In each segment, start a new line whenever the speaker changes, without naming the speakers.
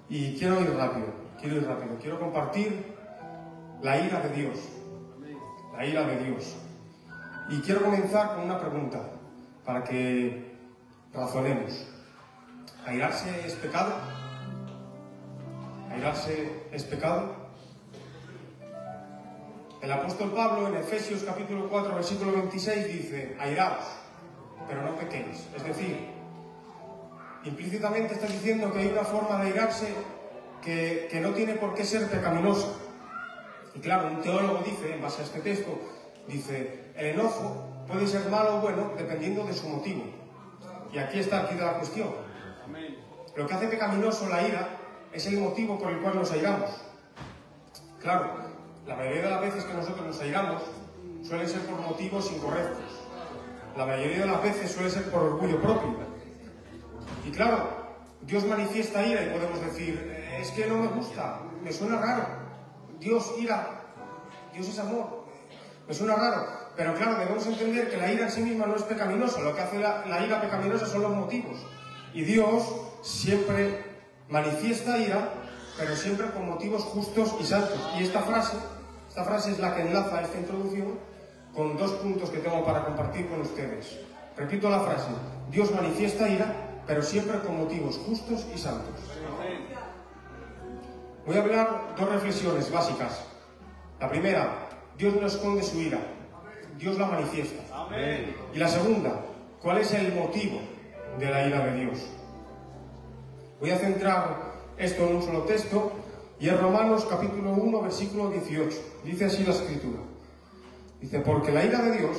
Y quiero ir rápido. Quiero compartir la ira de Dios. La ira de Dios. Y quiero comenzar con una pregunta, para que razonemos. ¿Airarse es pecado? ¿Airarse es pecado? El apóstol Pablo en Efesios capítulo 4, versículo 26 dice: airaos, pero no pequéis. Es decir, implícitamente está diciendo que hay una forma de airarse que no tiene por qué ser pecaminosa. Y claro, un teólogo dice, en base a este texto, dice: el enojo puede ser malo o bueno dependiendo de su motivo. Y aquí está la cuestión. Lo que hace pecaminoso la ira es el motivo por el cual nos airamos. Claro, la mayoría de las veces que nosotros nos airamos suele ser por motivos incorrectos. La mayoría de las veces suele ser por orgullo propio. Y claro, Dios manifiesta ira y podemos decir: es que no me gusta, me suena raro. Dios ira, Dios es amor, me suena raro. Pero claro, debemos entender que la ira en sí misma no es pecaminosa. Lo que hace la ira pecaminosa son los motivos. Y Dios siempre manifiesta ira, pero siempre con motivos justos y santos. Y esta frase es la que enlaza esta introducción con dos puntos que tengo para compartir con ustedes. Repito la frase: Dios manifiesta ira, pero siempre con motivos justos y santos. Voy a hablar dos reflexiones básicas. La primera: Dios no esconde su ira, Dios la manifiesta. Amén. Y la segunda: ¿cuál es el motivo de la ira de Dios? Voy a centrar esto en un solo texto, y es Romanos capítulo 1, versículo 18. Dice así la Escritura. Dice: porque la ira de Dios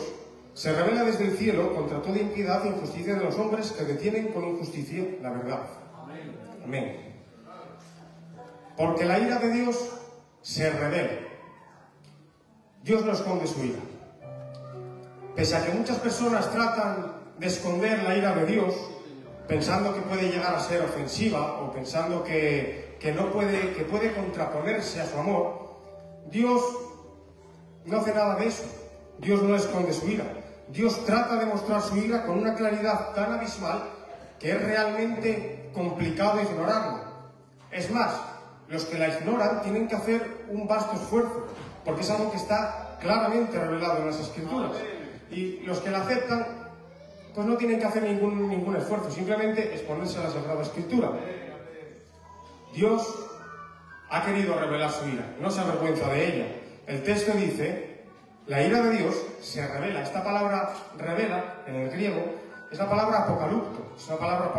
se revela desde el cielo contra toda impiedad e injusticia de los hombres que detienen con injusticia la verdad. Amén. Amén. Porque la ira de Dios se revela. Dios no esconde su ira. Pese a que muchas personas tratan de esconder la ira de Dios, pensando que puede llegar a ser ofensiva, o pensando que puede contraponerse a su amor, Dios no hace nada de eso. Dios no esconde su ira. Dios trata de mostrar su ira con una claridad tan abismal que es realmente complicado ignorarla. Es más, los que la ignoran tienen que hacer un vasto esfuerzo, porque es algo que está claramente revelado en las Escrituras. Y los que la aceptan, pues no tienen que hacer ningún esfuerzo, simplemente exponerse a la Sagrada Escritura. Dios ha querido revelar su ira, no se avergüenza de ella. El texto dice: la ira de Dios se revela. Esta palabra revela, en el griego, es la palabra apocalipto, es una palabra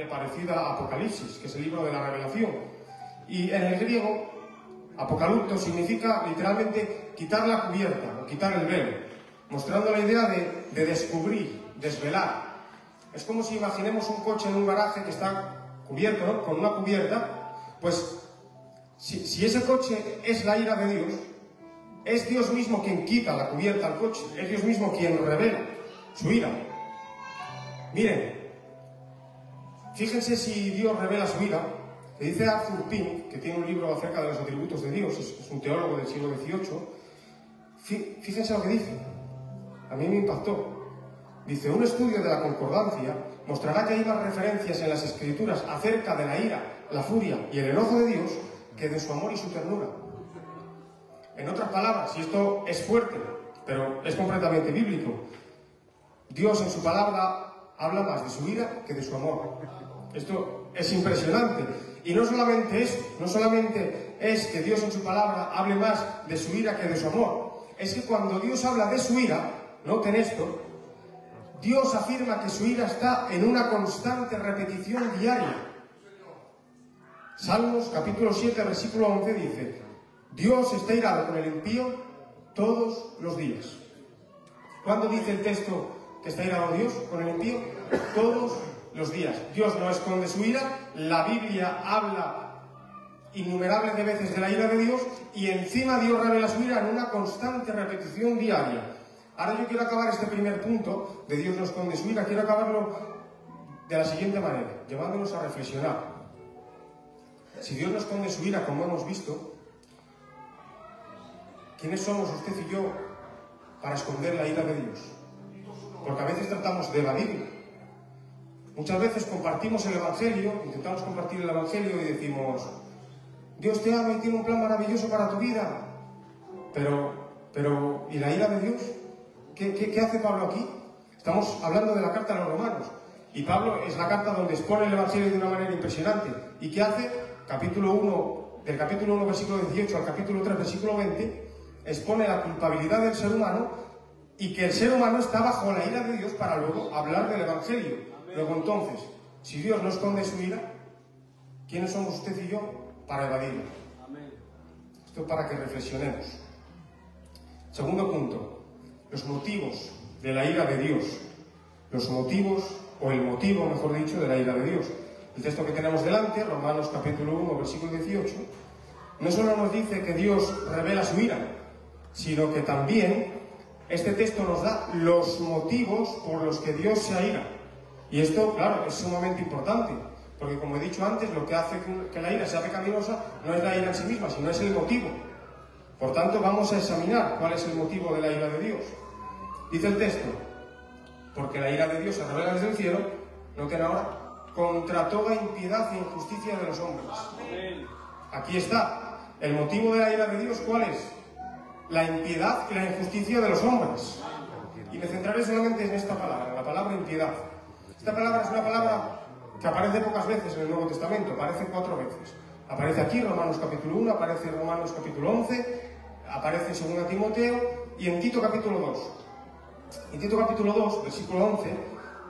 parecida a Apocalipsis, que es el libro de la revelación. Y en el griego, apocalipto significa literalmente quitar la cubierta o quitar el velo, mostrando la idea de descubrir, desvelar. Es como si imaginemos un coche en un garaje que está cubierto, ¿no?, con una cubierta. Pues si ese coche es la ira de Dios, es Dios mismo quien quita la cubierta al coche, es Dios mismo quien revela su ira. Miren, fíjense si Dios revela su ira. Le dice Arthur Pink, que tiene un libro acerca de los atributos de Dios, es un teólogo del siglo XVIII. Fíjense lo que dice. A mí me impactó. Dice: un estudio de la concordancia mostrará que hay más referencias en las Escrituras acerca de la ira, la furia y el enojo de Dios que de su amor y su ternura. En otras palabras, y esto es fuerte, pero es completamente bíblico, Dios en su palabra habla más de su ira que de su amor. Esto es impresionante. Y no solamente eso, no solamente es que Dios en su palabra hable más de su ira que de su amor, es que cuando Dios habla de su ira, noten esto, Dios afirma que su ira está en una constante repetición diaria. Salmos capítulo 7, versículo 11 dice: Dios está irado con el impío todos los días. ¿Cuándo dice el texto que está irado Dios con el impío? Todos los días. Dios no esconde su ira. La Biblia habla innumerables de veces de la ira de Dios, y encima Dios revela su ira en una constante repetición diaria. Ahora yo quiero acabar este primer punto de Dios no esconde su ira, quiero acabarlo de la siguiente manera, llevándonos a reflexionar. Si Dios no esconde su ira, como hemos visto, ¿quiénes somos usted y yo para esconder la ira de Dios? Porque a veces tratamos de evadirla. Muchas veces compartimos el Evangelio, intentamos compartir el Evangelio y decimos, Dios te ama y tiene un plan maravilloso para tu vida. Pero ¿y la ira de Dios? ¿Qué hace Pablo aquí? Estamos hablando de la carta a los romanos. Y Pablo es la carta donde expone el Evangelio de una manera impresionante. ¿Y qué hace? Capítulo 1, del capítulo 1, versículo 18 al capítulo 3, versículo 20, expone la culpabilidad del ser humano y que el ser humano está bajo la ira de Dios para luego hablar del Evangelio. Luego entonces, si Dios no esconde su ira, ¿quiénes somos usted y yo para evadirla? Esto para que reflexionemos. Segundo punto, los motivos de la ira de Dios. Los motivos, o el motivo, mejor dicho, de la ira de Dios. El texto que tenemos delante, Romanos capítulo 1, versículo 18, no solo nos dice que Dios revela su ira, sino que también este texto nos da los motivos por los que Dios se aira. Y esto, claro, es sumamente importante, porque como he dicho antes, lo que hace que la ira sea pecaminosa no es la ira en sí misma, sino es el motivo. Por tanto, vamos a examinar cuál es el motivo de la ira de Dios. Dice el texto, porque la ira de Dios se revela desde el cielo, noten ahora, contra toda impiedad e injusticia de los hombres. Aquí está. El motivo de la ira de Dios, ¿cuál es? La impiedad y la injusticia de los hombres. Y me centraré solamente en esta palabra, la palabra impiedad. Esta palabra es una palabra que aparece pocas veces en el Nuevo Testamento, aparece 4 veces. Aparece aquí, Romanos capítulo 1, aparece en Romanos capítulo 11, aparece en 2 Timoteo y en Tito capítulo 2. En Tito capítulo 2, versículo 11,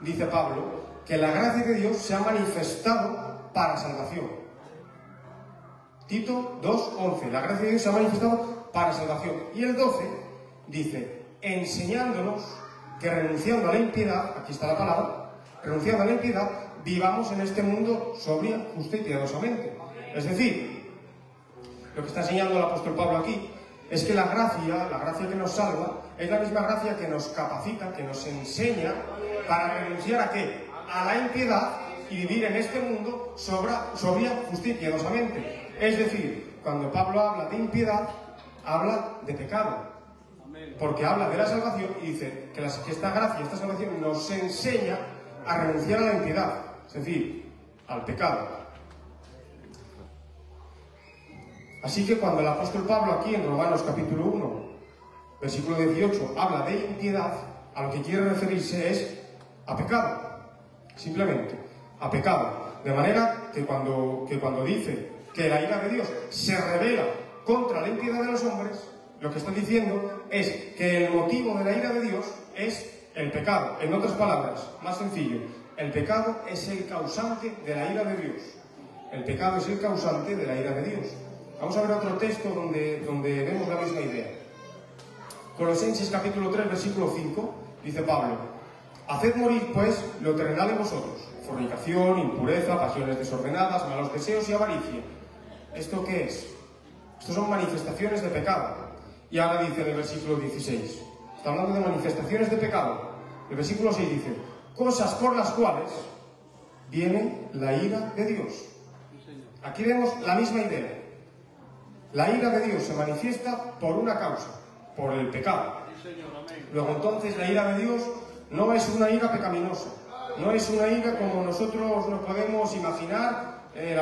dice Pablo que la gracia de Dios se ha manifestado para salvación. Tito 2, 11, la gracia de Dios se ha manifestado para salvación. Y el 12 dice, enseñándonos que renunciando a la impiedad, aquí está la palabra, renunciando a la impiedad, vivamos en este mundo sobria, justa y piadosamente. Es decir, lo que está enseñando el apóstol Pablo aquí es que la gracia que nos salva, es la misma gracia que nos capacita, que nos enseña para renunciar ¿a qué? A la impiedad y vivir en este mundo sobria, justa y piadosamente. Es decir, cuando Pablo habla de impiedad, habla de pecado. Porque habla de la salvación y dice que esta gracia, esta salvación nos enseña a renunciar a la impiedad, es decir, al pecado. Así que cuando el apóstol Pablo aquí en Romanos capítulo 1, versículo 18, habla de impiedad, a lo que quiere referirse es a pecado. Simplemente, a pecado. De manera que cuando dice que la ira de Dios se revela contra la impiedad de los hombres, lo que está diciendo es que el motivo de la ira de Dios es el pecado. En otras palabras, más sencillo, el pecado es el causante de la ira de Dios. El pecado es el causante de la ira de Dios. Vamos a ver otro texto donde vemos la misma idea. Colosenses capítulo 3, versículo 5, dice Pablo, haced morir, pues, lo terrenal en vosotros, fornicación, impureza, pasiones desordenadas, malos deseos y avaricia. ¿Esto qué es? Estos son manifestaciones de pecado. Y ahora dice en el versículo 16, está hablando de manifestaciones de pecado. El versículo 6 dice, cosas por las cuales viene la ira de Dios. Aquí vemos la misma idea. La ira de Dios se manifiesta por una causa, por el pecado. Luego entonces la ira de Dios no es una ira pecaminosa, no es una ira como nosotros nos podemos imaginar, el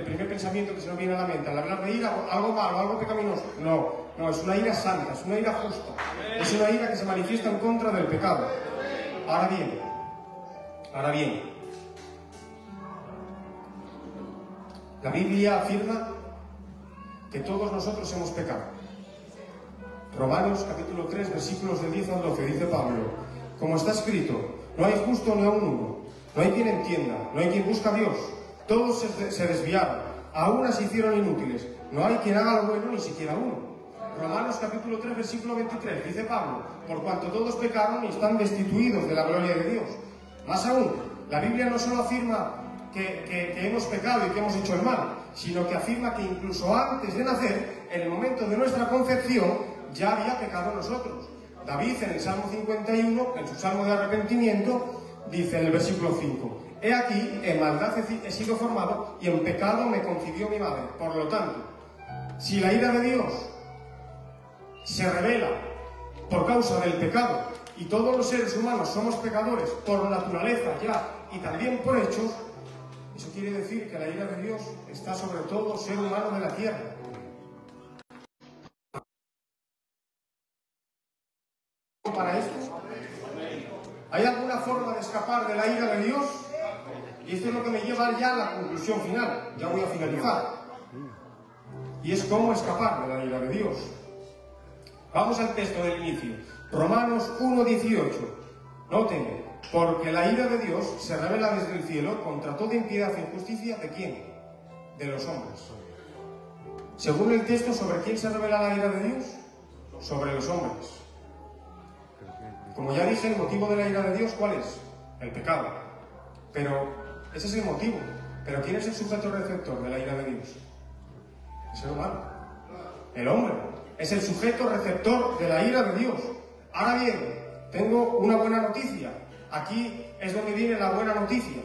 primer pensamiento que se nos viene a la mente al hablar de ira, algo malo, algo pecaminoso. No, es una ira santa, es una ira justa, es una ira que se manifiesta en contra del pecado. Ahora bien, la Biblia afirma que todos nosotros hemos pecado. Romanos capítulo 3, versículos del 10 al 12, dice Pablo, como está escrito, no hay justo ni aun uno, no hay quien entienda, no hay quien busque a Dios, todos se desviaron, a unas se hicieron inútiles, no hay quien haga lo bueno, ni siquiera uno. Romanos capítulo 3, versículo 23, dice Pablo, por cuanto todos pecaron y están destituidos de la gloria de Dios. Más aún, la Biblia no solo afirma que hemos pecado y que hemos hecho el mal, sino que afirma que incluso antes de nacer, en el momento de nuestra concepción, ya había pecado nosotros. David en el Salmo 51, en su Salmo de arrepentimiento, dice en el versículo 5, he aquí, en maldad he sido formado y en pecado me concibió mi madre. Por lo tanto, si la ira de Dios se revela por causa del pecado y todos los seres humanos somos pecadores por naturaleza ya y también por hechos, eso quiere decir que la ira de Dios está sobre todo ser humano de la tierra. Para esto, ¿hay alguna forma de escapar de la ira de Dios? Y esto es lo que me lleva ya a la conclusión final. Ya voy a finalizar. Y es cómo escapar de la ira de Dios. Vamos al texto del inicio. Romanos 1:18. Noten, porque la ira de Dios se revela desde el cielo contra toda impiedad e injusticia. ¿De quién? De los hombres. Según el texto, ¿sobre quién se revela la ira de Dios? Sobre los hombres. Como ya dije, el motivo de la ira de Dios, ¿cuál es? El pecado. Pero ese es el motivo. Pero ¿quién es el sujeto receptor de la ira de Dios? El ser humano. El hombre. Es el sujeto receptor de la ira de Dios. Ahora bien, tengo una buena noticia. Aquí es donde viene la buena noticia.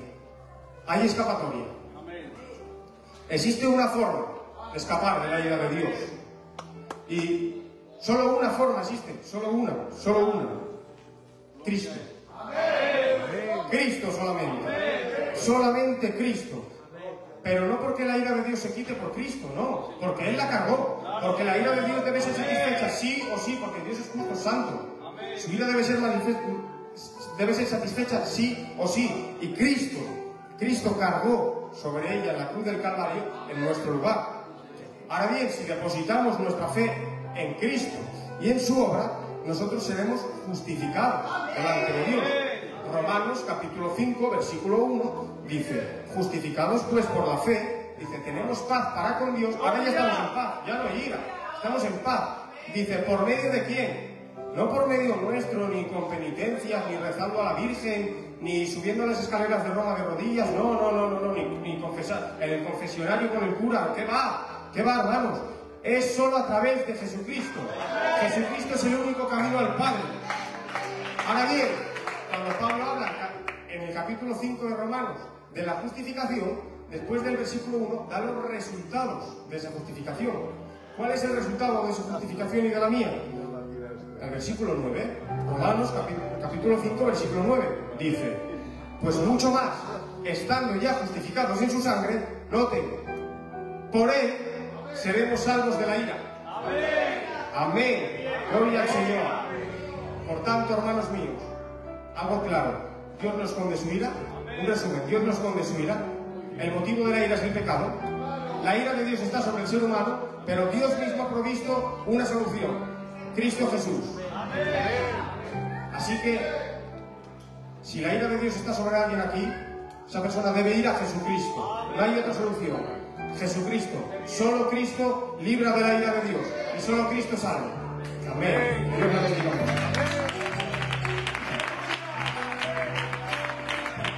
Hay escapatoria. Existe una forma de escapar de la ira de Dios. Y solo una forma existe. Solo una. Cristo. Cristo solamente. Solamente Cristo. Pero no porque la ira de Dios se quite por Cristo, no. Porque Él la cargó. Porque la ira de Dios debe ser satisfecha sí o sí, porque Dios es justo, santo. Su ira debe ser satisfecha sí o sí. Y Cristo cargó sobre ella en la cruz del Calvario en nuestro lugar. Ahora bien, si depositamos nuestra fe en Cristo y en su obra, nosotros seremos justificados delante de Dios. Romanos capítulo 5, versículo 1, dice, justificados pues por la fe, dice, tenemos paz para con Dios. Ahora ya estamos en paz, ya no hay ira, estamos en paz. Dice, ¿por medio de quién? No por medio nuestro, ni con penitencias, ni rezando a la Virgen, ni subiendo las escaleras de Roma de rodillas, no, ni confesar, en el confesionario con el cura. ¿Qué va, hermanos? Es solo a través de Jesucristo. Jesucristo es el único camino al Padre. Ahora bien, cuando Pablo habla en el capítulo 5 de Romanos de la justificación, después del versículo 1, da los resultados de esa justificación. ¿Cuál es el resultado de su justificación y de la mía? El versículo 9, Romanos capítulo 5, versículo 9, dice, pues mucho más, estando ya justificados en su sangre, noten, por Él seremos salvos de la ira. Amén. Gloria al Señor. Por tanto, hermanos míos, hago claro, Dios no esconde su ira. Un resumen, Dios no esconde su ira. El motivo de la ira es el pecado. La ira de Dios está sobre el ser humano, pero Dios mismo ha provisto una solución: Cristo Jesús. Así que, si la ira de Dios está sobre alguien aquí, esa persona debe ir a Jesucristo. No hay otra solución. Jesucristo. Solo Cristo libra de la ira de Dios. Y solo Cristo salva. Amén.